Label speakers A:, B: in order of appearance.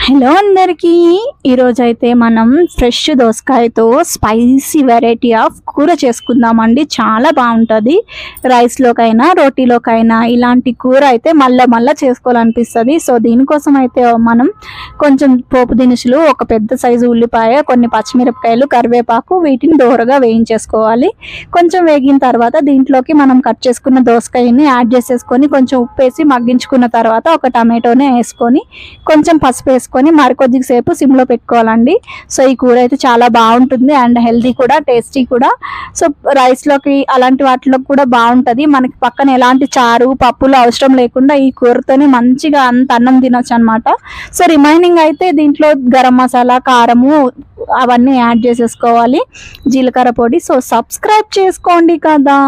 A: Hello అందరికీ, ఈరోజైతే మనం ఫ్రెష్ దోసకాయతో స్పైసీ వెరైటీ ఆఫ్ కూర చేసుకుందామండి. చాలా బాగుంటుంది. రైస్లోకైనా రోటీలోకైనా ఇలాంటి కూర అయితే మళ్ళా చేసుకోవాలనిపిస్తుంది. సో దీనికోసం అయితే మనం కొంచెం పోపు దినుసులు, ఒక పెద్ద సైజు ఉల్లిపాయ, కొన్ని పచ్చిమిరపకాయలు, కరివేపాకు వీటిని దోరగా వేయించేసుకోవాలి. కొంచెం వేగిన తర్వాత దీంట్లోకి మనం కట్ చేసుకున్న దోసకాయని యాడ్ చేసేసుకొని కొంచెం ఉప్పు వేసి మగ్గించుకున్న తర్వాత ఒక టమాటోనే వేసుకొని కొంచెం పసుపు వేసుకొని మరికొద్ది సేపు సిమ్లో పెట్టుకోవాలండి. సో ఈ కూర అయితే చాలా బాగుంటుంది అండ్ హెల్తీ కూడా, టేస్టీ కూడా. సో రైస్లోకి అలాంటి వాటిలోకి కూడా బాగుంటుంది. మనకి పక్కన ఎలాంటి చారు పప్పులు అవసరం లేకుండా ఈ కూరతోనే మంచిగా అంత అన్నం తినొచ్చు అనమాట. సో రిమైనింగ్ అయితే దీంట్లో గరం మసాలా, కారము అవన్నీ యాడ్ చేసేసుకోవాలి, జీలకర్ర పొడి. సో సబ్స్క్రైబ్ చేసుకోండి కదా.